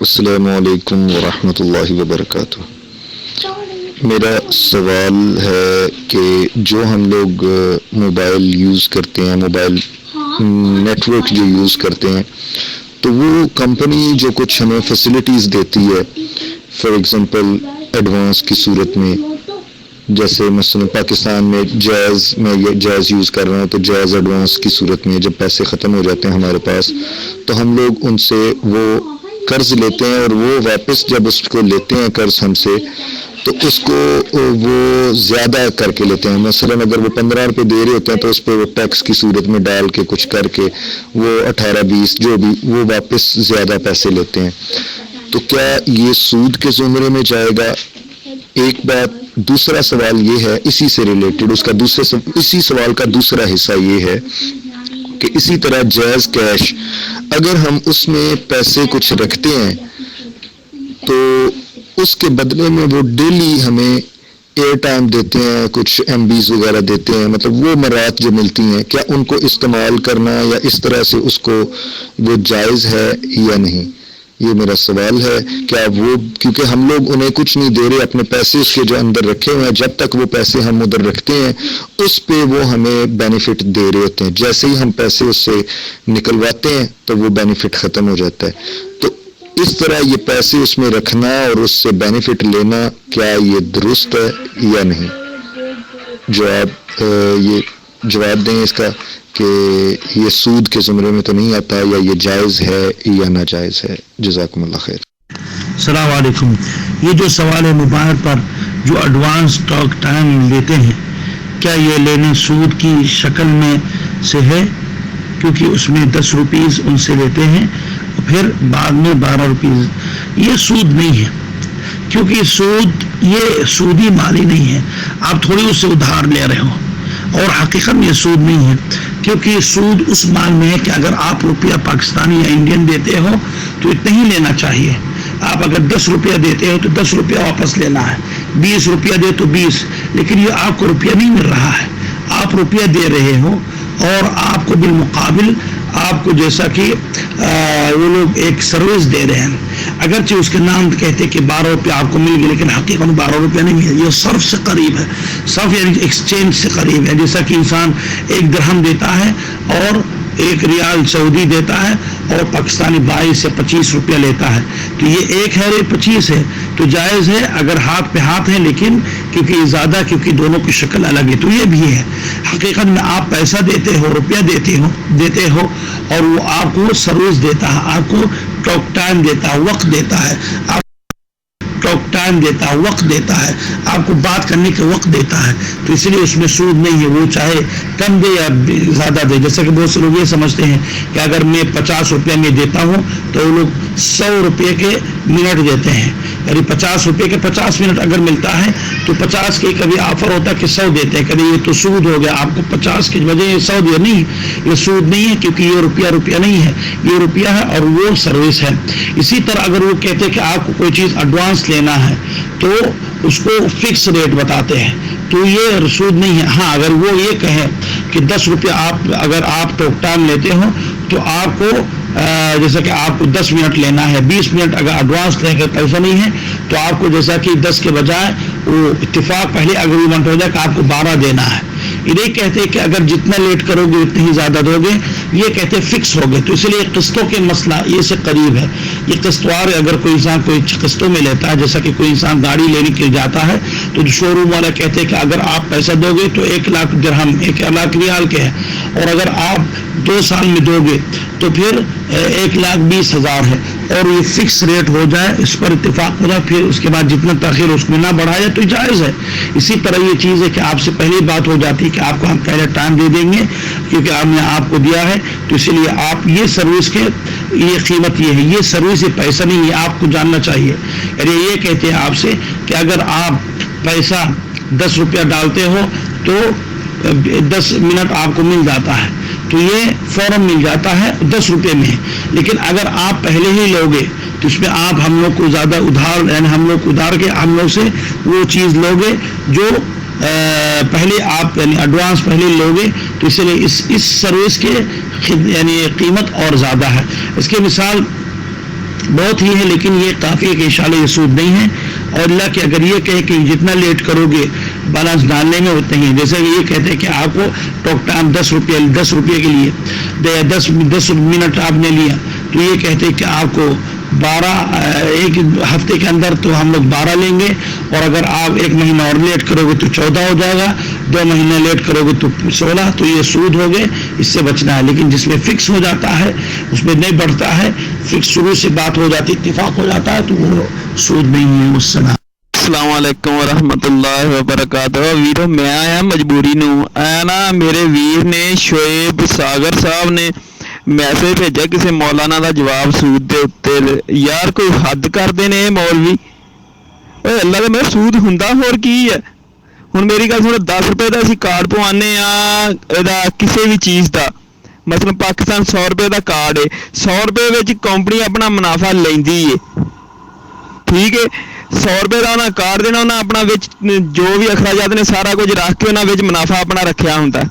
السلام علیکم ورحمۃ اللہ وبرکاتہ۔ میرا سوال ہے کہ جو ہم لوگ موبائل یوز کرتے ہیں، موبائل نیٹ ورک جو یوز کرتے ہیں، تو وہ کمپنی جو کچھ ہمیں فیسلٹیز دیتی ہے، فار ایگزامپل ایڈوانس کی صورت میں، جیسے مثلا پاکستان میں میں جیز یوز کر رہا ہوں، تو جیز ایڈوانس کی صورت میں جب پیسے ختم ہو جاتے ہیں ہمارے پاس، تو ہم لوگ ان سے وہ قرض لیتے ہیں، اور وہ واپس جب اس کو لیتے ہیں قرض ہم سے، تو اس کو وہ زیادہ کر کے لیتے ہیں۔ مثلا اگر وہ 15 روپے دے رہے ہوتے ہیں تو اس پہ وہ ٹیکس کی صورت میں ڈال کے کچھ کر کے وہ 18-20 جو بھی وہ واپس زیادہ پیسے لیتے ہیں۔ تو کیا یہ سود کے زمرے میں جائے گا؟ ایک بات۔ دوسرا سوال یہ ہے اسی سے ریلیٹڈ، اسی سوال کا دوسرا حصہ یہ ہے کہ اسی طرح جائز کیش اگر ہم اس میں پیسے کچھ رکھتے ہیں تو اس کے بدلے میں وہ ڈیلی ہمیں ایئر ٹائم دیتے ہیں، کچھ ایم بیز وغیرہ دیتے ہیں، مطلب وہ مرات جو ملتی ہیں، کیا ان کو استعمال کرنا یا اس طرح سے اس کو وہ جائز ہے یا نہیں؟ یہ میرا سوال ہے۔ کیا وہ، کیونکہ ہم لوگ انہیں کچھ نہیں دے رہے، اپنے پیسے اس کے جو اندر رکھے ہوئے ہیں، جب تک وہ پیسے ہم ادھر رکھتے ہیں اس پہ وہ ہمیں بینیفٹ دے رہے ہوتے ہیں، جیسے ہی ہم پیسے اس سے نکلواتے ہیں تو وہ بینیفٹ ختم ہو جاتا ہے۔ تو اس طرح یہ پیسے اس میں رکھنا اور اس سے بینیفٹ لینا، کیا یہ درست ہے یا نہیں؟ یہ جواب دیں اس کا کہ یہ سود کے زمرے میں تو نہیں آتا، یا یہ جائز ہے یا ناجائز ہے۔ جزاکم اللہ خیر۔ السلام علیکم۔ یہ جو سوال ہے موبائل پر جو ایڈوانس ٹاک ٹائم لیتے ہیں، کیا یہ لینے سود کی شکل میں سے ہے؟ کیونکہ اس میں 10 روپیز ان سے لیتے ہیں اور پھر بعد میں 12 روپیز۔ یہ سود نہیں ہے، کیونکہ سود یہ سودی مالی نہیں ہے، آپ تھوڑی اس سے ادھار لے رہے ہو، اور حقیقت میں یہ سود نہیں ہے، کیونکہ سود اس مال میں ہے کہ اگر آپ روپیہ پاکستانی یا انڈین دیتے ہو تو اتنا ہی لینا چاہیے۔ آپ اگر 10 روپیہ دیتے ہو تو 10 روپیہ واپس لینا ہے، 20 روپیہ دے تو 20، لیکن یہ آپ کو روپیہ نہیں مل رہا ہے، آپ روپیہ دے رہے ہو اور آپ کو بالمقابل آپ کو جیسا کہ وہ لوگ ایک سروس دے رہے ہیں، اگرچہ اس کے نام کہتے کہ 12 روپیہ آپ کو مل گئے، لیکن حقیقت میں 12 روپیہ نہیں مل، یہ صرف سے قریب ہے، صرف یعنی ایکسچینج سے قریب ہے، جیسا کہ انسان 1 درہم دیتا ہے اور 1 ریال سعودی دیتا ہے اور پاکستانی 22 سے 25 روپیہ لیتا ہے، تو یہ 1 ہے اور 25 ہے، تو جائز ہے اگر ہاتھ پہ ہاتھ ہے، لیکن کیونکہ یہ زیادہ، کیونکہ دونوں کی شکل الگ ہے، تو یہ بھی ہے۔ حقیقت میں آپ پیسہ دیتے ہو، روپیہ دیتے ہو اور وہ آپ کو سروس دیتا ہے، آپ کو ٹاک ٹائم دیتا ہے، وقت دیتا ہے، وقت دیتا ہے، آپ کو بات کرنے کے وقت دیتا ہے، تو اس لیے اس میں سود نہیں ہے، وہ چاہے کم دے یا زیادہ دے۔ جیسا کہ بہت سے لوگ یہ سمجھتے ہیں کہ اگر میں 50 روپیہ میں دیتا ہوں تو وہ لوگ 100 روپے کے منٹ دیتے ہیں، یعنی 50 روپے کے 50 منٹ اگر ملتا ہے تو 50 کے کبھی آفر ہوتا ہے کہ 100 دیتے ہیں، کبھی یہ تو سود ہو گیا، آپ کو 50 کی وجہ یہ 100 دیا، نہیں، یہ سود نہیں ہے، کیونکہ یہ روپیہ نہیں ہے، یہ روپیہ ہے اور وہ سروس ہے۔ اسی طرح اگر وہ کہتے ہیں کہ آپ کو کوئی چیز ایڈوانس لینا ہے تو اس کو فکس ریٹ بتاتے ہیں، تو یہ سود نہیں ہے۔ ہاں، اگر وہ یہ کہیں کہ 10 روپیہ اگر آپ ٹاک ٹائم لیتے ہو تو آپ کو جیسا کہ آپ کو 10 منٹ لینا ہے، 20 منٹ اگر ایڈوانس لیں گے پیسہ نہیں ہے تو آپ کو جیسا کہ 10 کے بجائے وہ اتفاق پہلے اگریمنٹ ہو جائے کہ آپ کو 12 دینا ہے۔ یہ نہیں کہتے کہ اگر جتنا لیٹ کرو گے اتنی ہی زیادہ دو گے، یہ کہتے فکس ہو گئے، تو اس لیے قسطوں کے مسئلہ یہ سے قریب ہے۔ یہ قسطوار اگر کوئی انسان کوئی قسطوں میں لیتا ہے، جیسا کہ کوئی انسان گاڑی لینے کے لیے جاتا ہے تو شو روم والا کہتے ہیں کہ اگر آپ پیسہ دو گے تو 1 لاکھ درہم 1 لاکھ ریال کے ہے، اور اگر آپ 2 سال میں دو گے تو پھر 1,20,000 ہے، اور یہ فکس ریٹ ہو جائے، اس پر اتفاق ہو جائے، پھر اس کے بعد جتنا تاخیر اس میں نہ بڑھایا تو جائز ہے۔ اسی طرح یہ چیز ہے کہ آپ سے پہلی بات ہو جاتی ہے کہ آپ کو ہم پہلے ٹائم دے دیں گے کیونکہ ہم نے آپ کو دیا ہے، تو اسی لیے آپ یہ سروس کے یہ قیمت یہ ہے، یہ سروس یہ پیسہ نہیں ہے، آپ کو جاننا چاہیے۔ یعنی یہ کہتے ہیں آپ سے کہ اگر آپ پیسہ 10 روپیہ ڈالتے ہو تو 10 منٹ آپ کو مل جاتا ہے، تو یہ فوراً مل جاتا ہے 10 روپے میں، لیکن اگر آپ پہلے ہی لوگے تو اس میں آپ ہم لوگ کو زیادہ ادھار، یعنی ہم لوگ ادھار کے ہم لوگ سے وہ چیز لوگے جو پہلے آپ یعنی ایڈوانس پہلے لوگے، تو اس لیے اس سروس کے یعنی قیمت اور زیادہ ہے۔ اس کے مثال बहुत ही है, लेकिन ये काफ़ी है कि इंशाल्लाह ये सूद नहीं है। और अल्लाह के अगर ये कहे कि जितना लेट करोगे बैलेंस डालने में उतना ही है। जैसे कि ये कहते हैं कि आपको टॉक टाइम 10 रुपये के लिए 10 मिनट आपने लिया, तो ये कहते हैं कि आपको 12 एक हफ्ते के अंदर तो हम लोग 12 लेंगे, और अगर आप 1 महीना और लेट करोगे तो 14 हो जाएगा, 2 महीने लेट करोगे तो 16। तो ये सूद हो गए, इससे बचना है। लेकिन जिसमें फिक्स हो जाता है उसमें नहीं बढ़ता है, फिक्स शुरू से बात हो जाती, इत्तेफाक हो जाता है, तो वो सूद नहीं है उस समय। अस्सलाम वालेकुम वरहमतुल्लाहि वबरकातुहू। वीरो मैं आया मजबूरी नूं आया ना, मेरे वीर ने शोएब सागर साहब ने मैसेज भेजा किसी मौलाना ਦਾ ਜਵਾਬ सूद ਦੇ ਉੱਤੇ। ਯਾਰ ਕੋਈ ਹੱਦ ਕਰਦੇ ਨੇ ਇਹ ਮੌਲਵੀ। ਓਏ ਅੱਲਾ ਦਾ ਮੈਂ सूद ਹੁੰਦਾ ਹੋਰ ਕੀ ਹੈ। ਹੁਣ ਮੇਰੀ ਗੱਲ ਸੁਣ, 10 ਰੁਪਏ ਦਾ ਅਸੀਂ ਕਾਰਡ ਪਵਾਉਂਦੇ ਆ ਇਹਦਾ ਕਿਸੇ ਵੀ ਚੀਜ਼ ਦਾ, ਮਤਲਬ ਪਾਕਿਸਤਾਨ 100 ਰੁਪਏ ਦਾ ਕਾਰਡ ਹੈ, 100 ਰੁਪਏ ਵਿੱਚ ਕੰਪਨੀ ਆਪਣਾ ਮੁਨਾਫਾ ਲੈਂਦੀ ਹੈ, ਠੀਕ ਹੈ। 100 ਰੁਪਏ ਦਾ ਉਹਨਾਂ ਕਾਰਡ ਦੇਣਾ, ਉਹਨਾਂ ਆਪਣਾ ਵਿੱਚ ਜੋ ਵੀ ਅਖਰਾਜਾਤ ਨੇ ਸਾਰਾ ਕੁਝ ਰੱਖ ਕੇ ਉਹਨਾਂ ਵਿੱਚ ਮੁਨਾਫਾ ਆਪਣਾ ਰੱਖਿਆ ਹੁੰਦਾ।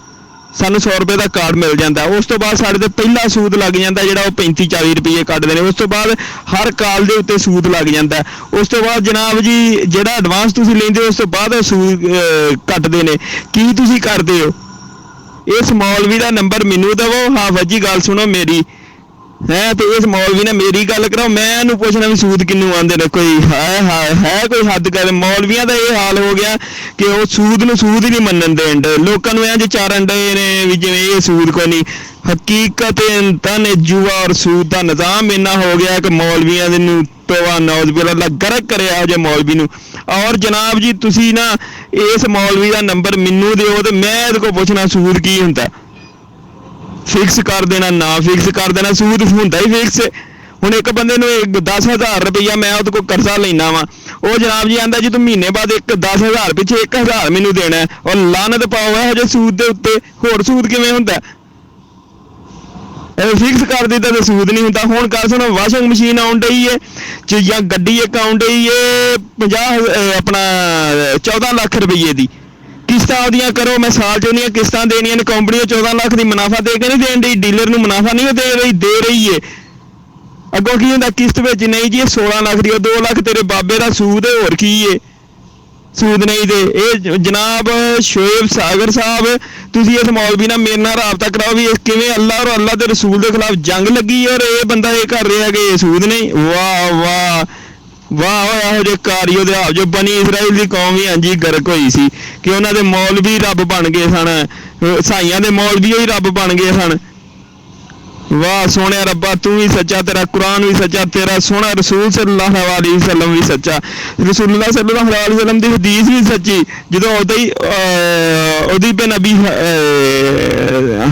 ਸਾਨੂੰ 100 ਰੁਪਏ ਦਾ ਕਾਰਡ ਮਿਲ ਜਾਂਦਾ। ਉਸ ਤੋਂ ਬਾਅਦ ਸਾਡੇ ਤੇ ਪਹਿਲਾ ਸੂਦ ਲੱਗ ਜਾਂਦਾ ਜਿਹੜਾ ਉਹ 35-40 ਰੁਪਏ ਕੱਟਦੇ ਨੇ। ਉਸ ਤੋਂ ਬਾਅਦ ਹਰ ਕਾਲ ਦੇ ਉੱਤੇ ਸੂਦ ਲੱਗ ਜਾਂਦਾ। ਉਸ ਤੋਂ ਬਾਅਦ ਜਨਾਬ ਜੀ ਜਿਹੜਾ ਐਡਵਾਂਸ ਤੁਸੀਂ ਲੈਂਦੇ ਹੋ ਉਸ ਤੋਂ ਬਾਅਦ ਸੂਦ ਕੱਟਦੇ ਨੇ। ਕੀ ਤੁਸੀਂ ਕਰਦੇ ਹੋ? ਇਸ ਮੌਲਵੀ ਦਾ ਨੰਬਰ ਮੈਨੂੰ ਦੇਵੋ। ਹਾਫਿਜ਼ ਜੀ ਗੱਲ ਸੁਣੋ ਮੇਰੀ, ਹੈ ਤੇ ਇਸ ਮੌਲਵੀ ਨੇ ਮੇਰੀ ਗੱਲ ਕਰਾਓ, ਮੈਂ ਇਹਨੂੰ ਪੁੱਛਣਾ ਵੀ ਸੂਦ ਕਿੰਨੂੰ ਆਉਂਦੇ ਨੇ। ਕੋਈ ਹੈ ਕੋਈ ਹੱਦ ਕਰ। ਮੌਲਵੀਆਂ ਦਾ ਇਹ ਹਾਲ ਹੋ ਗਿਆ ਕਿ ਉਹ ਸੂਦ ਨੂੰ ਸੂਦ ਹੀ ਨਹੀਂ ਮੰਨਣ ਦੇਣ ਡੇ, ਲੋਕਾਂ ਨੂੰ ਇੰਝ ਚਾਰਨ ਡੇ ਨੇ ਵੀ ਜਿਵੇਂ ਇਹ ਸੂਦ ਕੋਈ ਨਹੀਂ। ਹਕੀਕਤ ਤਾਂ ਨੇ ਜੂਆ ਔਰ ਸੂਦ ਦਾ ਨਿਜ਼ਾਮ ਇੰਨਾ ਹੋ ਗਿਆ ਕਿ ਮੌਲਵੀਆਂ ਦੇ ਨੂੰ ਤੋਬਾ ਨੌਜ਼ ਬਿਲlah ਗਰਕ ਕਰਿਆ ਇਹੋ ਜਿਹੇ ਮੌਲਵੀ ਨੂੰ। ਔਰ ਜਨਾਬ ਜੀ ਤੁਸੀਂ ਨਾ ਇਸ ਮੌਲਵੀ ਦਾ ਨੰਬਰ ਮੈਨੂੰ ਦਿਓ ਤੇ ਮੈਂ ਇਹਦੇ ਕੋਲ ਪੁੱਛਣਾ ਸੂਦ ਕੀ ਹੁੰਦਾ। ਫਿਕਸ ਕਰ ਦੇਣਾ, ਨਾ ਫਿਕਸ ਕਰ ਦੇਣਾ, ਸੂਦ ਹੁੰਦਾ ਹੀ ਫਿਕਸ। ਹੁਣ ਇੱਕ ਬੰਦੇ ਨੂੰ 10,000 ਰੁਪਈਆ ਮੈਂ ਉਹਦੇ ਕੋਲ ਕਰਜ਼ਾ ਲੈਣਾ ਵਾ, ਉਹ ਜਨਾਬ ਜੀ ਆਂਦਾ ਜੀ ਤੂੰ ਮਹੀਨੇ ਬਾਅਦ 10,000 ਪਿੱਛੇ 1,000 ਮੈਨੂੰ ਦੇਣਾ, ਔਰ ਲਾਨਤ ਪਾਓ ਇਹੋ ਜਿਹੇ ਸੂਦ ਦੇ ਉੱਤੇ। ਹੋਰ ਸੂਦ ਕਿਵੇਂ ਹੁੰਦਾ? ਫਿਕਸ ਕਰ ਦਿੱਤਾ ਤੇ ਸੂਦ ਨਹੀਂ ਹੁੰਦਾ। ਹੁਣ ਗੱਲ ਸੁਣੋ, ਵਾਸ਼ਿੰਗ ਮਸ਼ੀਨ ਆਉਣ ਡਈ ਹੈ ਜਾਂ ਗੱਡੀ ਇੱਕ ਆਉਣ ਡਈ ਹੈ 14 ਲੱਖ ਰੁਪਈਏ ਦੀ, ਕਿਸ਼ਤਾਂ ਉਹਦੀਆਂ ਕਰੋ। ਮੈਂ ਸਾਲ 'ਚ ਉਹਦੀਆਂ ਕਿਸ਼ਤਾਂ ਦੇਣੀਆਂ ਨੇ, ਕੰਪਨੀ 14 ਲੱਖ ਦੀ ਮੁਨਾਫਾ ਦੇ ਕੇ ਨਹੀਂ ਦੇਣ ਡਈ, ਡੀਲਰ ਨੂੰ ਮੁਨਾਫਾ ਨਹੀਂ ਦੇ ਰਹੀ ਏ। ਅੱਗੋਂ ਕੀ ਹੁੰਦਾ ਕਿਸ਼ਤ ਵਿੱਚ? ਨਹੀਂ ਜੀ ਇਹ 16 ਲੱਖ ਦੀ, ਉਹ 2 ਲੱਖ ਤੇਰੇ ਬਾਬੇ ਦਾ ਸੂਦ ਹੈ, ਹੋਰ ਕੀ ਏ? ਸੂਦ ਨਹੀਂ ਦੇ। ਇਹ ਜਨਾਬ ਸ਼ੋਏਬ ਸਾਗਰ ਸਾਹਿਬ, ਤੁਸੀਂ ਇਸ ਮੌਲਵੀ ਨਾਲ ਮੇਰੇ ਨਾਲ ਰਾਬਤਾ ਕਰਾਓ ਵੀ ਇਹ ਕਿਵੇਂ ਅੱਲਾ ਔਰ ਅੱਲਾ ਦੇ ਰਸੂਲ ਦੇ ਖਿਲਾਫ ਜੰਗ ਲੱਗੀ ਔਰ ਇਹ ਬੰਦਾ ਇਹ ਕਰ ਰਿਹਾ ਕਿ ਇਹ ਸੂਦ ਨਹੀਂ। ਵਾਹ ਵਾਹ ਵਾਹ, ਇਹੋ ਜਿਹੇ ਕਾਰੀ ਉਹਦੇ ਆਪ ਜੋ ਬਨੀ ਇਸਰਾਈਲ ਦੀ ਕੌਮ ਵੀ ਹਾਂਜੀ ਗਰਕ ਹੋਈ ਸੀ ਕਿ ਉਹਨਾਂ ਦੇ ਮੌਲਵੀ ਰੱਬ ਬਣ ਗਏ ਸਨ, ਈਸਾਈਆਂ ਦੇ ਮੌਲਵੀ ਹੀ ਰੱਬ ਬਣ ਗਏ ਸਨ। ਵਾਹ ਸੋਹਣਿਆ ਰੱਬਾ, ਤੂੰ ਵੀ ਸੱਚਾ, ਤੇਰਾ ਕੁਰਾਨ ਵੀ ਸੱਚਾ, ਤੇਰਾ ਸੋਹਣਾ ਰਸੂਲ ਸੱਲੱਲਾਹੁ ਅਲੈਹਿ ਵਸੱਲਮ ਵੀ ਸੱਚਾ, ਰਸੂਲੁल्लाह सल्लल्लाहु अलैहि वसल्लम ਦੀ ਹਦੀਸ ਵੀ ਸੱਚੀ। ਜਦੋਂ ਉਹਦੀ ਬਿਨ ਨਬੀ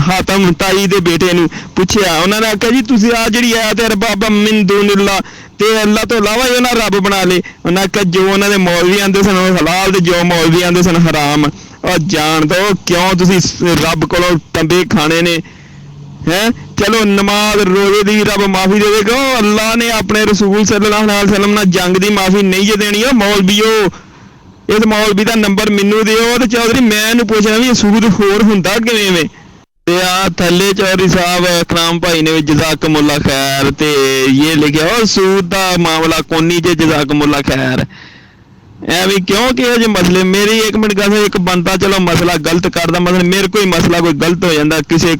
ਹਾਤਮ ਤਾਈ ਦੇ ਬੇਟੇ ਨੂੰ ਪੁੱਛਿਆ, ਉਹਨਾਂ ਨੇ ਆਖਿਆ ਜੀ ਤੁਸੀਂ ਆ ਜਿਹੜੀ ਆਇਤ ਹੈ ਰਬਾਬਾ ਮਿਨ ਦੁਨਿल्लाह ਤੇ ਅੱਲਾ ਤੋਂ ਇਲਾਵਾ ਹੀ ਉਹਨਾਂ ਰੱਬ ਬਣਾ ਲਏ। ਉਹਨਾਂ ਆਖਿਆ ਜੋ ਉਹਨਾਂ ਦੇ ਮੌਲਵੀ ਆਂਦੇ ਸਨ ਉਹ ਹਲਾਲ ਤੇ ਜੋ ਮੌਲਵੀ ਆਂਦੇ ਸਨ ਹਰਾਮ। ਉਹ ਜਾਣ ਦੋ ਕਿਉਂ ਤੁਸੀਂ ਰੱਬ ਕੋਲੋਂ ਤੰਬੇ ਖਾਣੇ ਨੇ ਹੈ। ਚਲੋ ਨਮਾਜ਼ ਰੋਜ਼ੇ ਦੀ ਰੱਬ ਮਾਫੀ ਦੇਵੇਗਾ, ਅੱਲਾ ਨੇ ਆਪਣੇ ਰਸੂਲ ਸੱਲੱਲਾਹੁ ਅਲੈਹਿ ਵਸੱਲਮ ਨਾਲ ਜੰਗ ਦੀ ਮਾਫੀ ਨਹੀਂ ਜੇ ਦੇਣੀ। ਉਹ ਮੌਲਵੀਓ, ਇਸ ਮੌਲਵੀ ਦਾ ਨੰਬਰ ਮੈਨੂੰ ਦਿਓ ਤੇ ਚੌਧਰੀ ਮੈਂ ਇਹਨੂੰ ਪੁੱਛਣਾ ਵੀ ਸੂਦ ਹੋਰ ਹੁੰਦਾ ਕਿਵੇਂ। ਤੇ ਆ ਥੱਲੇ ਚੌਧਰੀ ਸਾਹਿਬ ਇਕਰਾਮ ਭਾਈ ਨੇ ਜਜ਼ਾਕਮੁੱਲਾ ਖੈਰ ਤੇ ਇਹ ਲਿਖਿਆ ਉਹ ਸੂਦ ਦਾ ਮਾਮਲਾ ਕੋਨੀ ਜੇ ਜਜ਼ਾਕਮੁੱਲਾ ਖੈਰ। ਐਵੇਂ ਕਿਉਂ ਕਿ ਇਹ ਜੇ ਮਸਲੇ ਮੇਰੀ ਇੱਕ ਮਿੰਟ ਗੱਲ, ਇੱਕ ਬੰਦਾ ਚਲੋ ਮਸਲਾ ਗਲਤ ਕਰਦਾ, ਮਤਲਬ ਮੇਰੇ ਕੋਈ ਮਸਲਾ ਕੋਈ ਗਲਤ ਹੋ ਜਾਂਦਾ ਕਿਸੇ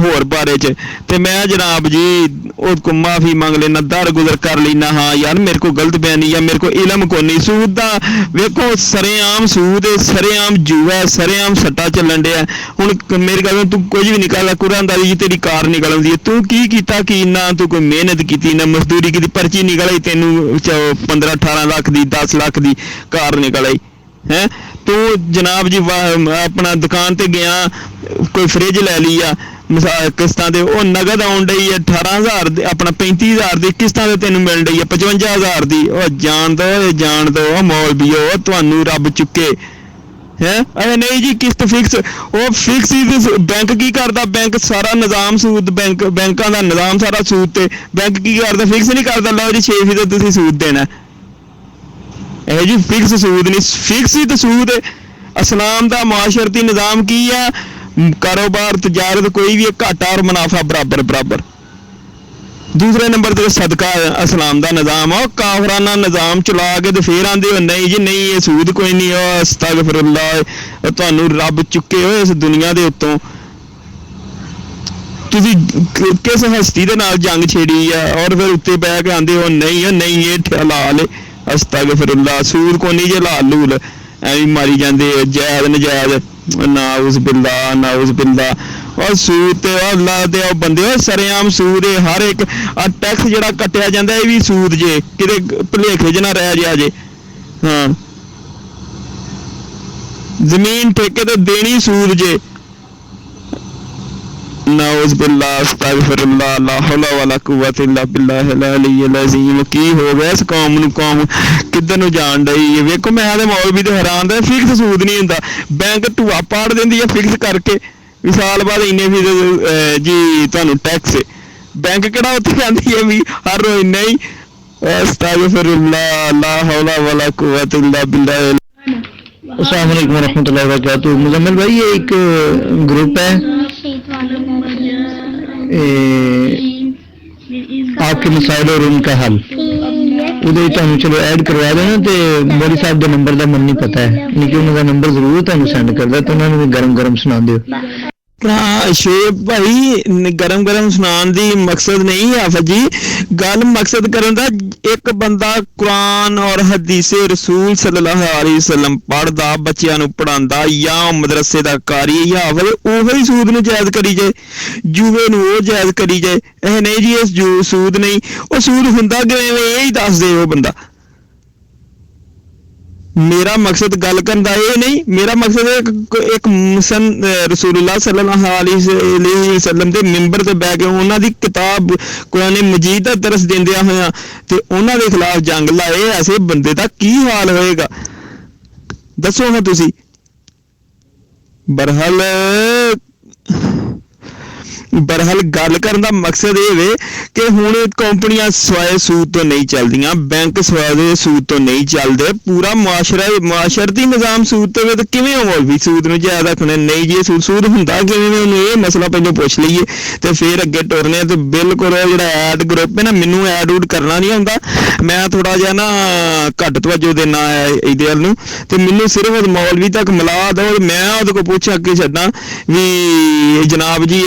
ਹੋਰ ਬਾਰੇ 'ਚ ਤੇ ਮੈਂ ਜਨਾਬ ਜੀ ਉਹ ਕੋ ਮਾਫੀ ਮੰਗ ਲੈਣਾ, ਦਰ ਗੁਜ਼ਰ ਕਰ ਲੈਣਾ, ਹਾਂ ਯਾਰ ਮੇਰੇ ਕੋਲ ਗਲਤ ਬਿਆਨੀ ਜਾਂ ਮੇਰੇ ਕੋਲ ਇਲਮ ਕੋਈ ਨਹੀਂ। ਸੂਦ ਦਾ ਵੇਖੋ ਸਰੇਆਮ ਸੂਦ, ਸਰੇਆਮ ਜੂਆ, ਸਰੇਆਮ ਸੱਟਾ ਚੱਲਣ ਡਿਆ। ਹੁਣ ਮੇਰੀ ਗੱਲ ਤੂੰ ਕੁਝ ਵੀ ਨਿਕਾਲਾ ਕੁਰਾਨ ਦਾ ਜੀ ਤੇਰੀ ਕਾਰ ਨਿਕਲ ਆਉਂਦੀ ਹੈ, ਤੂੰ ਕੀ ਕੀਤਾ? ਕੀ ਨਾ ਤੂੰ ਕੋਈ ਮਿਹਨਤ ਕੀਤੀ, ਨਾ ਮਜ਼ਦੂਰੀ ਕੀਤੀ, ਪਰਚੀ ਨਿਕਲ ਆਈ ਤੈਨੂੰ 15-18 ਲੱਖ ਦੀ 10 ਲੱਖ ਦੀ ਕਾਰ ਨਿਕਲ ਆਈ ਹੈ। ਤੂੰ ਜਨਾਬ ਜੀ ਆਪਣਾ ਦੁਕਾਨ ਤੇ ਗਿਆ ਕੋਈ ਫਰਿੱਜ ਲੈ ਲਈ ਆ ਕਿਸ਼ਤਾਂ ਤੇ, ਉਹ ਨਗਦ ਆਉਣ ਡਈ ਹੈ 18,000 ਦੀ, ਆਪਣਾ 35,000 ਦੀ ਕਿਸ਼ਤਾਂ ਤੇ ਤੈਨੂੰ ਮਿਲ ਰਹੀ ਹੈ 55,000 ਦੀ। ਉਹ ਜਾਣ ਦੋ ਉਹ ਮੌਲਵੀਓ, ਤੁਹਾਨੂੰ ਰੱਬ ਚੁੱਕੇ ਹੈ। ਨਹੀਂ ਜੀ ਕਿਸ਼ਤ ਫਿਕਸ, ਉਹ ਫਿਕਸ ਹੀ ਬੈਂਕ ਕੀ ਕਰਦਾ? ਬੈਂਕ ਸਾਰਾ ਨਿਜ਼ਾਮ ਸੂਦ, ਬੈਂਕਾਂ ਦਾ ਨਿਜ਼ਾਮ ਸਾਰਾ ਸੂਦ ਤੇ। ਬੈਂਕ ਕੀ ਕਰਦਾ? ਫਿਕਸ ਨਹੀਂ ਕਰਦਾ, ਲਓ ਜੀ 6% ਤੁਸੀਂ ਸੂਦ ਦੇਣਾ। ਇਹ ਜੀ ਫਿਕਸ ਸੂਦ ਨਹੀਂ, ਫਿਕਸ ਹੀ ਤਾਂ ਸੂਦ ਹੈ। ਇਸਲਾਮ ਦਾ ਮਾਸ਼ਰਤੀ ਨਿਜ਼ਾਮ ਕੀ ਆ? ਕਾਰੋਬਾਰ ਤਜਾਰਤ ਕੋਈ ਵੀ ਘਾਟਾ ਔਰ ਮੁਨਾਫਾ ਬਰਾਬਰ। ਦੂਸਰੇ ਨੰਬਰ ਤੇ ਸਦਕਾ ਇਸਲਾਮ ਦਾ ਨਿਜ਼ਾਮ ਆ, ਉਹ ਕਾਫਰਾਨਾ ਨਿਜ਼ਾਮ ਚਲਾ ਕੇ ਤੇ ਫੇਰ ਆਂਦੇ ਹੋ ਨਹੀਂ ਜੀ ਨਹੀਂ ਇਹ ਸੂਦ ਕੋਈ ਨਹੀਂ, ਉਹ ਅਸਤਗਫਿਰullah, ਤੁਹਾਨੂੰ ਰੱਬ ਚੁੱਕੇ ਹੋਏ ਇਸ ਦੁਨੀਆ ਦੇ ਉੱਤੋਂ। ਤੁਸੀਂ ਕਿਸ ਹਸਤੀ ਦੇ ਨਾਲ ਜੰਗ ਛੇੜੀ ਆ ਔਰ ਫਿਰ ਉੱਤੇ ਬਹਿ ਕੇ ਆਂਦੇ ਹੋ ਨਹੀਂ ਇਹ ਹਲਾਲ ਹੈ, ਅਸਤਗਫਿਰullah, ਸੂਦ ਕੋਈ ਨਹੀਂ ਜੇ ਹਲਾਲ ਲੂਲ ਐਵੇਂ ਮਾਰੀ ਜਾਂਦੇ ਜਾਇਜ਼ ਨਜਾਇਜ਼, ਨਾਉਜ਼ ਬਿੱਲਾ। और सूद ते अल्लाह दे बंदे सरेआम सूद है, हर एक टैक्स जिहड़ा कट्टिया जांदा है भी सूद जे, किते भुलेखे च ना रह जा जे। हाँ, जमीन ठेके ते देनी सूद जे, नाउज़ बिल्लाह, अस्तगफिरुल्लाह, ला हौला वला कुव्वता इल्ला बिल्लाहिल अलिय्यिल अज़ीम। की हो गया इस कौम नूं, कौम किधर नूं जाण डई है। वेखो मैं ते मौलवी ते हैरान दा, फिक्स सूद नहीं हुंदा, बैंक ढूआ पाड़ दिंदी है फिक्स करके भी साल बाद इन्ने भी जी तुहानूं टैक्स, बैंक किहड़ा उत्थे कहंदी है भी हर रोज नहीं। अस्तगफिरुल्लाह, ला हौला वला कुव्वता इल्ला बिल्लाह। अस्सलाम वालेकुम रहमतुल्लाहि व बरकातुहू। मुजम्मिल भाई, ये एक ग्रुप है, आपके मसाइल और उनका हल, ਉਹਦੇ ਤੁਹਾਨੂੰ ਚਲੋ ਐਡ ਕਰਵਾ ਦੇਣਾ ਤੇ ਮੌਲੀ ਸਾਹਿਬ ਦੇ ਨੰਬਰ ਦਾ ਮੈਨੂੰ ਨਹੀਂ ਪਤਾ ਹੈ, ਲੇਕਿਨ ਉਹਨਾਂ ਦਾ ਨੰਬਰ ਜ਼ਰੂਰ ਤੁਹਾਨੂੰ ਸੈਂਡ ਕਰਦਾ ਤੇ ਉਹਨਾਂ ਨੂੰ ਵੀ ਗਰਮ ਸੁਣਾ ਦਿਓ। हाँ शोएब भाई, गरम सुनाने दी मकसद नहीं है आफत जी, गल मकसद करन दा एक बंदा कुरान और हदीसे रसूल सल्लल्लाहु अलैहि वसल्लम पढ़दा, बच्चियां नूं पढ़ांदा या मदरसे दा कारी या आफत ओही सूद नूं जायज़ करी जाए, जुए नूं ओ जायज़ करी जाए। ਇਹ नहीं जी इस सूद नहीं, ਉਹ सूद हुंदा किवें ਇਹ ਹੀ ਦੱਸ ਦੇ ਉਹ ਬੰਦਾ। मेरा मकसद गल करन दा ये नहीं, मेरा मकसद एक रसूलुल्लाह सल्लल्लाहु अलैहि वसल्लम दे मिंबर ते बैठ के उन्हां दी किताब कुरान मजीद दा दरस दिंदियां होया ते उन्हां दे खिलाफ जंग लाए, ऐसे बंदे दा की हाल होएगा दसो हां तुसी। बरहल गल करन दा मकसद ये वे कि हुण कंपनियां सवाए सूद तो नहीं चलदियां, बैंक सवाए सूद तो नहीं चलदे, पूरा मुआशरती निज़ाम सूद ते वे ते किवें मौलवी सूद नूं जायज़ रखणे। नहीं जी सूद हुंदा किवें, उहनूं ये मसला पहले पुछ लईए ते फिर अगे टुरने। ते बिल्कुल जिहड़ा ऐड ग्रुप है ना, मैनूं ऐड उड करना नहीं आउंदा, मैं थोड़ा जिहा ना घट तवज्जो देना इहदे वल नूं ते मैनूं सिर्फ मौलवी तक मिला दो, मैं उहदे कोल पुछ के छड्डां भी जनाब जी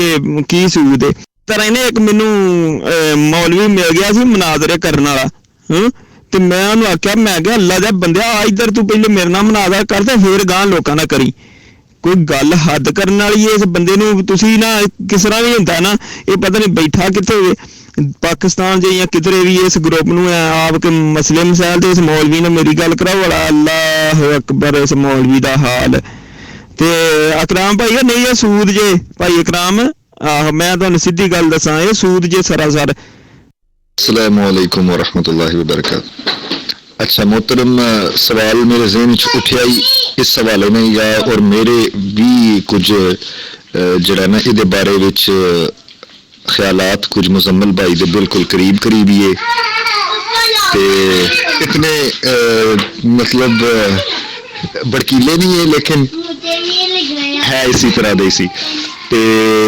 की सूद है। तरह ने एक मैनू मौलवी मिल गया सी मुनाजरे करने वाला, ते मैं उन्होंने आख्या, मैं क्या अल्लाह दे बंदे आ इधर तू पहले मेरे नाल मुनाजरा कर ते फिर गां लोकां नाल करी, कोई गल हद करने वाली है। इस बंदे नूं तुसीं ना किस तरह भी हुंदा ना, ये पता नहीं बैठा कित्थे होवे पाकिस्तान च या किधरे भी, इस ग्रुप नूं आप के मसले मसाइल ते इस मौलवी ने मेरी गल कराओ, बड़ा अल्लाह अकबर इस मौलवी दा हाल। ते अकराम भाई नहीं ये सूद जे भाई अकराम, मैं तुहानूं सीधी गल दसां, ये सूद जे सरासर। अस्सलाम वालेकुम व रहमतुल्लाहि व बरकातुहू। अच्छा मोहतरम, सवाल मेरे ज़हन च उठिया ही इस हवाले ने या और मेरे भी कुछ जिहड़ा ना इहदे बारे विच ख्यालात कुछ मुजम्मिल भाई दे बिल्कुल करीब ही है ते इतने मतलब भड़कीले नहीं है, लेकिन है इसी तरह दे सी। ते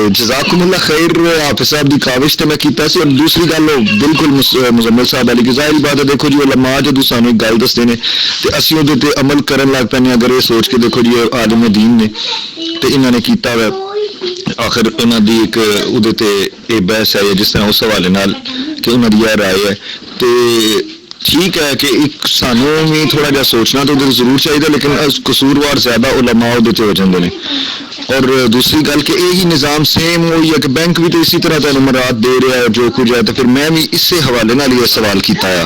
जज़ाकुमुल्लाह खैर हाफिज़ साहब दी काविश ते मैं कीता सी। और दूसरी गल बिल्कुल मुजम्मिल साहब वाली, ज़ाहिर बात है देखो जी उलमा जदों सानूं एक गल दसदे ने ते असीं उहदे ते अमल करन लग पैंदे। अगर ये सोच के देखो जी आलिम दीन ने ते इन्हां ने कीता है, आखिर इन्हां दी एक उहदे ते ये बहस है जिस तरह उस हवाले नाल कि उन्हां दी यह राय है, ते ठीक है कि एक सानू भी थोड़ा जिहा सोचना तो जरूर चाहिए, लेकिन कसूरवार ज्यादा उलमा उहदे ते हो जांदे ने। और दूसरी गल कि यही निज़ाम सेम हो है कि बैंक भी तो इसी तरह तुहानूं मराद दे रहा है जो कुछ है, तो फिर मैं भी इसे हवाले नाल ही सवाल कीता है।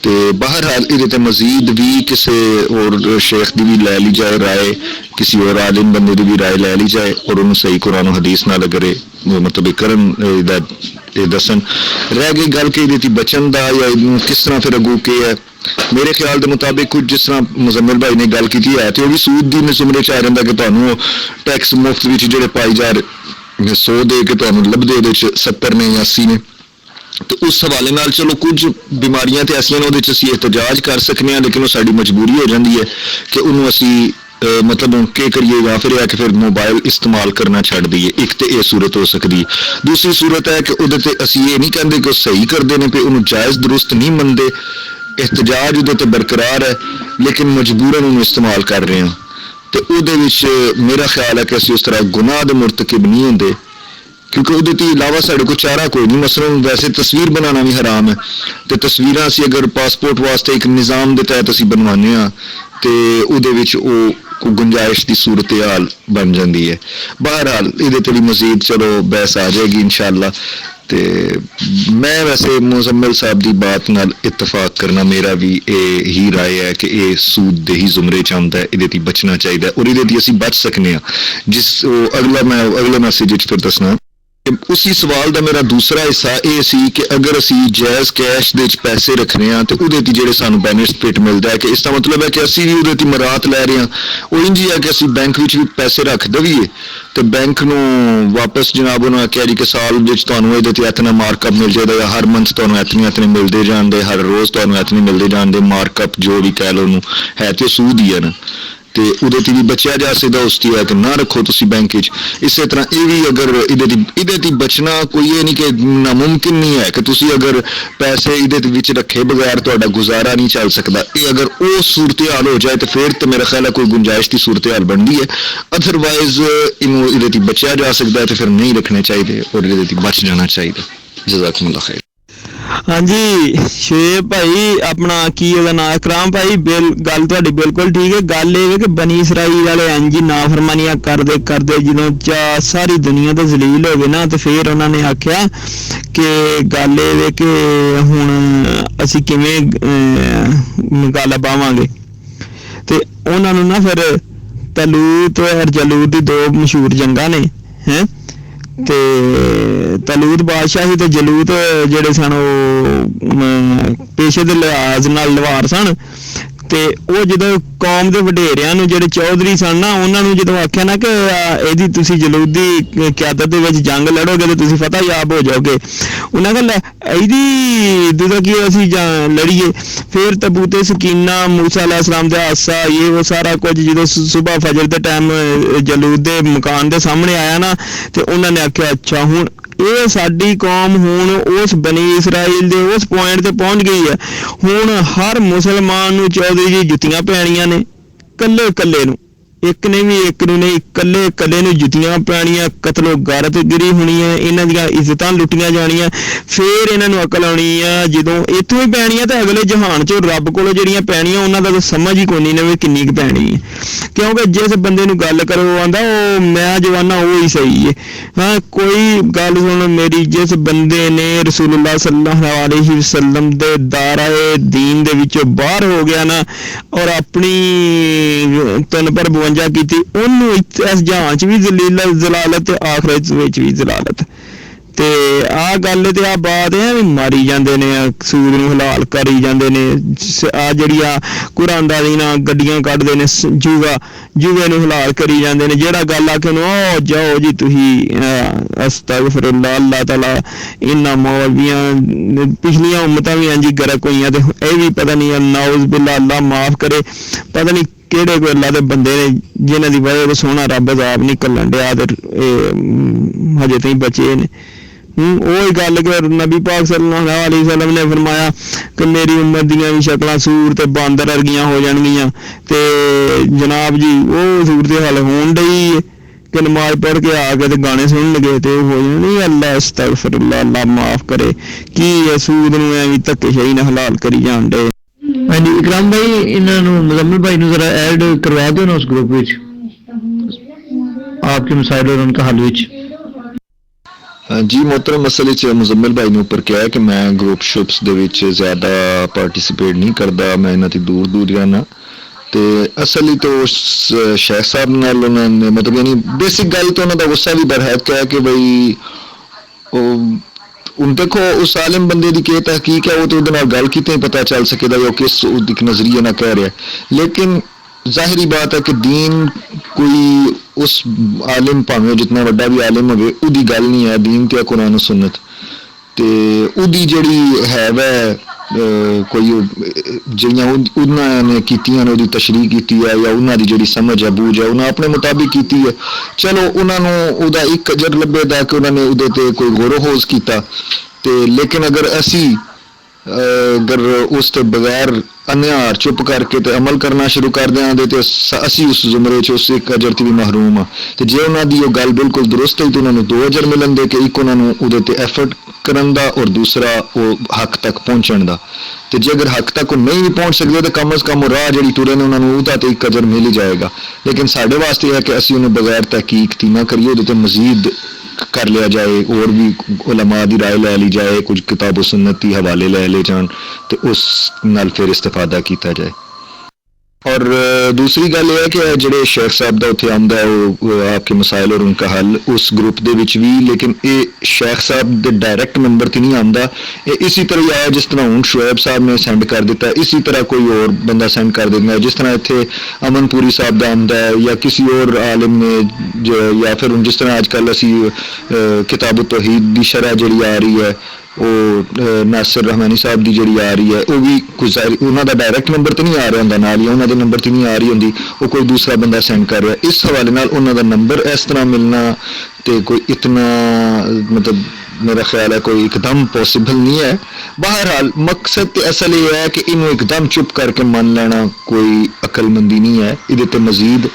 तो बहरहाल इहदे ते मजीद भी किसी और शेख की भी लै ली जाए राय, किसी और आलिम बंदे की भी राय लै ली जाए और उन्होंने सही कुरान हदीस नाल अगर मतलब करन दसन। रह गई गल कि इहदे बचन दा या किस तरह फिर अगू के है, मेरे ख्याल के मुताबिक कुछ जिस तरह मुजम्मिल भाई ने गल की है तो भी सूद दी जुमरे च आ रहा कि तुहानूं टैक्स मुफ्त विच जिहड़े पाई जा रहे 100 दे के तुहानूं लभदे उहदे च 70 ने या 80 ने। तो उस हवाले नाल चलो कुछ बीमारियां तो ऐसियां ने उहदे च असीं एहतजाज कर सकने हैं, लेकिन वो साडी मजबूरी हो जाती है कि उन्होंने असीं मतलब हम के करिए, या फिर है कि फिर मोबाइल इस्तेमाल करना छड्ड दईए। एक तो ये सूरत हो सकती है। दूसरी सूरत है कि उहदे ते असीं ये नहीं कहते कि सही करते हैं, पे उन्होंने जायज़ दुरुस्त नहीं मनते, एहतजाज उहदे ते बरकरार है, लेकिन मजबूरन उन्होंने इस्तेमाल कर रहे हैं। तो उहदे विच मेरा ख्याल है कि असीं उस तरह गुनाह दे मुरतकिब नहीं होंदे, क्योंकि उहदे तो इलावा साढ़े को चारा कोई नहीं। मसलन वैसे तस्वीर बनाना भी हराम है, तो तस्वीरां असीं अगर पासपोर्ट वास्ते एक निज़ाम के तहत असीं बनवाने हाँ तो उहदे विच को गुंजाइश की सूरत हाल बन जाती है। बहरहाल ये तो मजीद चलो बहस आ जाएगी इंशाअल्लाह। तो मैं वैसे मुजम्मिल साहब की बात नाल इतफाक करना, मेरा भी यही राय है कि ये सूद दे ही जुमरे च आउंदा है, इहदे ती बचना चाहिए और इहदे ती असीं बच सकने हाँ। जिस मैं अगले मैसेज फिर दसना। उसी सवाल का मेरा दूसरा हिस्सा ये सी कि अगर असी जायज़ कैश दे पैसे रखने हाँ तो उहदे ती जिहड़े सानूं बेनिफिट मिलता है, कि इसका मतलब है कि असी भी उहदे ती मरात लै रहे हैं। वो इंज ही है कि असी बैंक विच भी पैसे रख दवीए तो बैंक नूं वापस जनाब उन्होंने आख्या जी कि साल विच तुहानूं इहदे ते इतना मार्कअप मिल जाएगा, या हर मंथ तुहानूं इतने मिलते जाणदे, हर रोज़ तुहानूं इतने मिलते जाणदे। मार्कअप जो भी कह लो उन्होंने है तो सूद ही है ना, तो उहदे ते भी बचिया जा सकदा। उसकी है कि ना रखो तुसी बैंक विच। इस तरह ये भी अगर इहदे ते बचना कोई ये नहीं कि नामुमकिन नहीं है कि तुसी अगर पैसे इहदे विच रखे बगैर तुहाडा गुजारा नहीं चल सकदा। ये अगर वो सूरत हाल हो जाए तो फिर तो मेरा ख्याल है कोई गुंजाइश की सूरत हाल बनती है। अदरवाइज इनू इहदे ते बचिया जा सकता है तो फिर नहीं रखने चाहिए और इहदे ते बच जाना चाहिए। जज़ाकुमुल्लाह खैर। हाँ जी शुएब भाई, अपना की ਉਹਦਾ ਨਾਂ ਇਕਰਾਮ ਭਾਈ, ਗੱਲ ਤੁਹਾਡੀ ਬਿਲਕੁਲ ਠੀਕ ਹੈ। ਗੱਲ ਇਹ ਹੈ ਕਿ ਬਨੀ ਇਸਰਾਈਲ ਵਾਲੇ ਇੰਜ ਹੀ ਨਾਫਰਮਾਨੀਆਂ ਕਰਦੇ ਕਰਦੇ ਜਦੋਂ ਸਾਰੀ ਦੁਨੀਆ ਤੋਂ ਜ਼ਲੀਲ ਹੋ ਗਏ ਨਾ, ਤੇ ਫਿਰ ਉਹਨਾਂ ਨੇ ਆਖਿਆ ਕਿ ਗੱਲ ਇਹ ਹੈ ਕਿ ਹੁਣ ਅਸੀਂ ਕਿਵੇਂ ਗੱਲ ਪਾਵਾਂਗੇ। ਤੇ ਉਹਨਾਂ ਨੂੰ ਨਾ ਫਿਰ ਤਲੂਤ ਔਰ ਜਲੂਤ ਦੀ ਦੋ ਮਸ਼ਹੂਰ ਜੰਗਾਂ ਨੇ ਹੈ। ਤੇ ਤਲੂਤ ਬਾਦਸ਼ਾਹ ਸੀ ਤੇ ਜਲੂਤ ਜਿਹੜੇ ਸਨ ਉਹ ਪੇਸ਼ੇ ਦੇ ਲਿਹਾਜ਼ ਨਾਲ ਲਵਾਰ ਸਨ। ਤੇ ਉਹ ਜਦੋਂ ਕੌਮ ਦੇ ਵਡੇਰਿਆਂ ਨੂੰ ਜਿਹੜੇ ਚੌਧਰੀ ਸਨ ਨਾ, ਉਹਨਾਂ ਨੂੰ ਜਦੋਂ ਆਖਿਆ ਨਾ ਕਿ ਇਹਦੀ ਤੁਸੀਂ ਜਲੂਤ ਦੀ ਕਿਆਦਤ ਦੇ ਵਿੱਚ ਜੰਗ ਲੜੋਗੇ ਤੇ ਤੁਸੀਂ ਫਤਹ ਯਾਬ ਹੋ ਜਾਓਗੇ, ਉਹਨਾਂ ਕਹਿੰਦਾ ਇਹਦੀ ਜਦੋਂ ਕਿ ਅਸੀਂ ਲੜੀਏ। ਫਿਰ ਤਬੂਤੇ ਸਕੀਨਾ, ਮੂਸਾ अलैहिस्सलाम ਦਾ ਹਾਸਾ, ਇਹ ਉਹ ਸਾਰਾ ਕੁਝ ਜਦੋਂ ਸੁਬਹ ਫਜਰ ਦੇ ਟਾਈਮ ਜਲੂਤ ਦੇ ਮਕਾਨ ਦੇ ਸਾਹਮਣੇ ਆਇਆ ਨਾ, ਤੇ ਉਹਨਾਂ ਨੇ ਆਖਿਆ ਅੱਛਾ ਹੁਣ ਇਹ ਸਾਡੀ ਕੌਮ ਹੁਣ ਉਸ ਬਨੀ ਇਸਰਾਈਲ ਦੇ ਉਸ ਪੁਆਇੰਟ ਤੇ ਪਹੁੰਚ ਗਈ ਹੈ। ਹੁਣ ਹਰ ਮੁਸਲਮਾਨ ਨੂੰ ਚੌਧਰੀ ਜੀ ਜੁੱਤੀਆਂ ਪੈਣੀਆਂ ਨੇ, ਕੱਲੇ ਕੱਲੇ ਨੂੰ, ਇੱਕ ਨੇ ਵੀ ਇੱਕ ਨੂੰ ਨਹੀਂ, ਕੱਲੇ ਕੱਲੇ ਨੂੰ ਜੁੱਤੀਆਂ ਪੈਣੀਆਂ, ਕਤਲੋ ਗਾਰਤ ਗਿਰੀ ਹੋਣੀ ਹੈ, ਇਹਨਾਂ ਦੀਆਂ ਇੱਜ਼ਤਾਂ ਲੁੱਟੀਆਂ ਜਾਣੀਆਂ। ਫਿਰ ਇਹਨਾਂ ਨੂੰ ਅਕਲ ਆਉਣੀ ਆ ਜਦੋਂ ਇੱਥੋਂ ਹੀ ਪੈਣੀਆਂ ਤੇ ਅਗਲੇ ਜਹਾਨ 'ਚੋਂ ਰੱਬ ਕੋਲੋਂ ਜਿਹੜੀਆਂ ਪੈਣੀਆਂ ਉਹਨਾਂ ਦਾ ਤਾਂ ਸਮਝ ਹੀ ਕੋਈ ਨਹੀਂ ਨਵੇਂ ਕਿੰਨੀ ਕੁ ਪੈਣੀ ਹੈ। ਕਿਉਂਕਿ ਜਿਸ ਬੰਦੇ ਨੂੰ ਗੱਲ ਕਰੋ ਉਹ ਆਂਦਾ ਉਹ ਮੈਂ ਜਵਾਨਾ ਉਹ ਹੀ ਸਹੀ ਹੈ। ਹਾਂ ਕੋਈ ਗੱਲ ਸੁਣ ਮੇਰੀ, ਜਿਸ ਬੰਦੇ ਨੇ ਰਸੂਲੁल्लाह सल्लल्लाहु अलैहि वसल्लम ਦੇ ਦਾਇਰੇ ਦੀਨ ਦੇ ਵਿੱਚੋਂ ਬਾਹਰ ਹੋ ਗਿਆ ਨਾ ਔਰ ਆਪਣੀ ਤਨ ਪਰ 52 ਕੀਤੀ, ਉਹਨੂੰ ਇਸ ਜਹਾਨ 'ਚ ਵੀ ਜ਼ਲਾਲਤ ਤੇ ਆਖਰਤ ਵਿੱਚ ਵੀ ਜ਼ਲਾਲਤ। ਤੇ ਆਹ ਗੱਲ ਤੇ ਆਹ ਬਾਤ ਹੈ ਵੀ ਮਾਰੀ ਜਾਂਦੇ ਨੇ, ਸੂਦ ਨੂੰ ਹਲਾਲ ਕਰੀ ਜਾਂਦੇ ਨੇ। ਆ ਜਿਹੜੀਆਂ ਕੁਰਾਨਦਾਰੀ ਨਾਲ ਗੱਡੀਆਂ ਕੱਢਦੇ ਨੇ, ਜੂਏ ਨੂੰ ਹਲਾਲ ਕਰੀ ਜਾਂਦੇ ਨੇ। ਜਿਹੜਾ ਗੱਲ ਆ ਕੇ ਉਹਨੂੰ ਉਹ ਜਾਓ ਜੀ ਤੁਸੀਂ ਅਸਤਗਫਿਰੁल्लाह, ਅੱਲਾਹ ਤਾਲਾ ਇਹਨਾਂ ਮੌਲਵੀਆਂ ਪਿਛਲੀਆਂ ਉਮਤਾਂ ਵੀ ਇੰਝ ਗਰਕ ਹੋਈਆਂ ਤੇ ਇਹ ਵੀ ਪਤਾ ਨਹੀਂ ਨਾਉਜ਼ ਬਿल्ला ਅੱਲਾਹ ਮਾਫ ਕਰੇ, ਪਤਾ ਨਹੀਂ ਕਿਹੜੇ ਕੋਈ ਅੱਲਾਹ ਦੇ ਬੰਦੇ ਨੇ ਜਿਨ੍ਹਾਂ ਦੀ ਵਜ੍ਹਾ ਤੋਂ ਸੋਹਣਾ ਰੱਬ ਅਜ਼ਾਬ ਨਹੀਂ ਕੱਲਣ ਡਿਆ ਤੇ ਇਹ ਹਜੇ ਤਾਈਂ ਬਚੇ ਨੇ। ਉਹੀ ਗੱਲ ਕਿ ਨਬੀ ਪਾਕ ਸੱਲੱਲਾਹੁ अलैहि वसल्लम ने फरमाया कि मेरी उम्मत दियां भी शक्लां सूर ते बांदर वर्गियां हो जाणगियां। ते जनाब जी ਉਹ सूरत हाल होण डई कि नमाज पढ़ के आ के ते गाने सुन लगे ते हो जानी अल्लाह अस्तगफिरुल्लाह, अल्लाह माफ करे। की सूद ਨੂੰ ਐਵੇਂ ਧੱਕੇਸ਼ਾਹੀ ਨਾਲ ਹਲਾਲ ਕਰੀ ਜਾਣ ਡੇ। ਹਾਂਜੀ ਇਕਰਾਮ ਭਾਈ, ਇਹਨਾਂ ਨੂੰ ਮੁਜ਼म्मिल भाई ਨੂੰ जरा ऐड करवा दो ना उस ग्रुप ਵਿੱਚ आपके मसाइल और उनका हल ਵਿੱਚ। जी मोहतरम, असल मुजम्मिल भाई ने उपर क्या है कि मैं ग्रुप शुप्स दे विच ज़्यादा पार्टिसिपेट नहीं करता, मैं इन्हां तो दूर दूर रहना। तो असल ही तो शेख साहब नाल उन्होंने मतलब यानी बेसिक गल तो उन्होंने गुस्सा भी बरहक है कि भाई ਹੁਣ देखो उस आलिम बंदे की क्या तहकीक है, वो तो उहदे नाल गल कीते ही पता चल सकेगा वो किस एक नजरिए ना कह रहा है। लेकिन जाहिरी बात है कि दीन कोई उस आलिम भावें जितना वड्डा भी आलिम होवे उहदी गल नहीं है, दीन ते कुरान सुन्नत ते उहदी जिहड़ी है वै ਕੋਈ ਜਿਹੜੀਆਂ ਉਹਨਾਂ ਨੇ ਕੀਤੀਆਂ ਨੇ ਉਹਦੀ ਤਸ਼ਰੀਹ ਕੀਤੀ ਹੈ ਜਾਂ ਉਹਨਾਂ ਦੀ ਜਿਹੜੀ ਸਮਝ ਹੈ ਬੂਝ ਹੈ ਉਹਨਾਂ ਆਪਣੇ ਮੁਤਾਬਿਕ ਕੀਤੀ ਹੈ, ਚਲੋ ਉਹਨਾਂ ਨੂੰ ਉਹਦਾ ਇੱਕ ਅਜਰ ਲੱਭੇਗਾ ਕਿ ਉਹਨਾਂ ਨੇ ਉਹਦੇ ਤੇ ਕੋਈ ਗੌਰ ਹੋਜ਼ ਕੀਤਾ। ਤੇ ਲੇਕਿਨ ਅਗਰ ਅਸੀਂ ਅਗਰ ਉਸ ਤੋਂ ਬਗੈਰ ਅਨਿਆਰ ਚੁੱਪ ਕਰਕੇ ਤੇ ਅਮਲ ਕਰਨਾ ਸ਼ੁਰੂ ਕਰ ਦਿਆਂਗੇ ਤੇ ਅਸੀਂ ਉਸ ਜ਼ੁਮਰੇ 'ਚ ਉਸ ਇੱਕ ਅਜਰ ਤੋਂ ਵੀ ਮਹਿਰੂਮ ਹਾਂ। ਤੇ ਜੇ ਉਹਨਾਂ ਦੀ ਉਹ ਗੱਲ ਬਿਲਕੁਲ ਦਰੁਸਤ ਹੈ ਤਾਂ ਉਹਨਾਂ ਨੂੰ 2 ਅਜਰ ਮਿਲਣਗੇ ਕਿ ਇੱਕ ਉਹਨਾਂ ਨੂੰ ਉਹਦੇ ਤੇ ਐਫਰਟ ਕਰਨ ਦਾ ਔਰ ਦੂਸਰਾ ਉਹ ਹੱਕ ਤੱਕ ਪਹੁੰਚਣ ਦਾ। ਤੇ ਜੇ ਅਗਰ ਹੱਕ ਤੱਕ ਉਹ ਨਹੀਂ ਵੀ ਪਹੁੰਚ ਸਕਦੇ ਤਾਂ ਕਮ ਅਜ਼ ਕਮ ਉਹ ਰਾਹ ਜਿਹੜੀ ਤੁਰੇ ਨੇ ਉਹਨਾਂ ਨੂੰ ਉਹਦਾ ਤੇ ਇੱਕ ਅਜਰ ਮਿਲ ਹੀ ਜਾਏਗਾ। ਲੇਕਿਨ ਸਾਡੇ ਵਾਸਤੇ ਇਹ ਹੈ ਕਿ ਅਸੀਂ ਉਹਨੂੰ ਬਗੈਰ ਤਹਿਕੀਕ ਤੀ ਨਾ ਕਰੀਏ, ਉਹਦੇ ਤੇ ਮਜ਼ੀਦ ਕਰ ਲਿਆ ਜਾਏ, ਹੋਰ ਵੀ ਉਲਮਾ ਦੀ ਰਾਏ ਲੈ ਲਈ ਜਾਏ, ਕੁਝ ਕਿਤਾਬ ਸੁन्नत ਦੀ ਹਵਾਲੇ ਲੈ ਲਏ ਜਾਣ ਤੇ ਉਸ ਨਾਲ ਫਿਰ ਇਸਤਫਾਦਾ ਕੀਤਾ ਜਾਏ। اور دوسری گل یہ ہے کہ جڑے شیخ صاحب دا اتنے آمد ہے وہ آپ کے مسائل اور ان کا حل اس گروپ دے وچ بھی، لیکن یہ شیخ صاحب دے ڈائریکٹ نمبر تے نہیں آمدا، یہ اسی طرح ہی آیا جس طرح ہوں شعیب صاحب نے سینڈ کر دیتا ہے، اسی طرح کوئی اور بندہ سینڈ کر دیتا ہے، جس طرح اتنے امن پوری صاحب دا آمد ہے یا کسی اور عالم نے یا پھر جس طرح اج کل اسی کتاب التوحید دی شرح جڑی آ رہی ہے وہ ناصر رحمانی صاحب دی جڑی آ رہی ہے وہ بھی کچھ انہوں دا ڈائریکٹ نمبر تو نہیں آ رہا ہوں نال یا انہوں دے نمبر تو نہیں آ رہی ہوں وہ کوئی دوسرا بندہ سینڈ کر رہا ہے، اس حوالے نال انہوں دا نمبر اس طرح ملنا تے کوئی اتنا مطلب میرا خیال ہے کوئی ایک دم پاسبل نہیں ہے۔ بہرحال مقصد تے اصل یہ ہے کہ انہوں ایک دم چپ کر کے مان لینا کوئی عقل مندی نہیں ہے، یہ تے مزید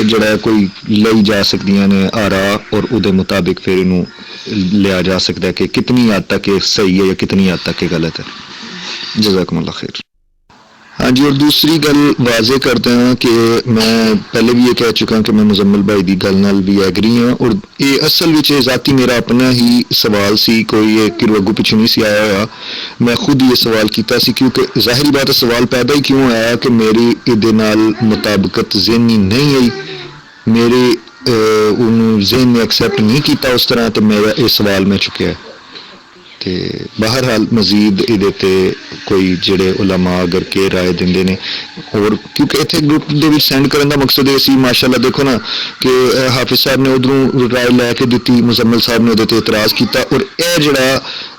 جڑا ہے کوئی لئی جا سکتی نے آرا اور وہ مطابق پھر انہوں لیا جا سکتا ہے کہ کتنی حد تک یہ صحیح ہے یا کتنی حد تک یہ غلط ہے۔ جزاکم اللہ خیر۔ ہاں جی، اور دوسری گل واضح کرتے ہیں کہ میں پہلے بھی یہ کہہ چکا کہ میں مزمل بھائی دی گل نال بھی ایگری ہوں، اور یہ اصل وچ ذاتی میرا اپنا ہی سوال سی، کوئی یہ اگو پچھو نہیں سی آیا ہوا، میں خود یہ سوال کیتا سی کیونکہ ظاہری بات ہے سوال پیدا ہی کیوں آیا کہ میری ادے نال مطابقت ذہنی نہیں آئی، میرے انہوں ذہن نے ایکسیپٹ نہیں کیتا اس طرح، تو میرا یہ سوال میں چکیا ہے۔ تے بہرحال مزید ادھے کوئی جڑے علماء اگر کے رائے دیندے نے، اور کیونکہ اتنے گروپ دے وچ سینڈ کرن دا مقصد یہ سی ماشاءاللہ دیکھو نا کہ حافظ صاحب نے ادھروں رائے لے کے دیتی، مزمل صاحب نے ادھے تے اعتراض کیتا، اور اے جڑا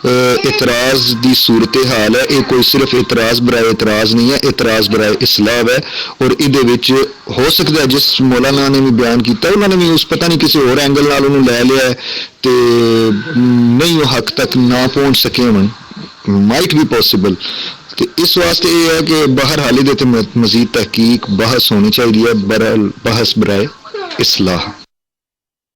اعتراض دی صورتحال ہے یہ کوئی صرف اعتراض برائے اعتراض نہیں ہے، اعتراض برائے اصلاح ہے، اور ادھے وچ ہو سکتا ہے جس مولانا نے بھی بیان کیتا انہوں نے بھی اس پتہ نہیں کسی اور اینگل نال انہوں لے لیا ہے تے نہیں وہ حق تک نہ پہنچ سکے ہوں، مائٹ بھی پاسبل۔ تو اس واسطے یہ ہے کہ بہرحال ادھے تے مزید تحقیق بحث ہونی چاہیے، بحث برائے اصلاح۔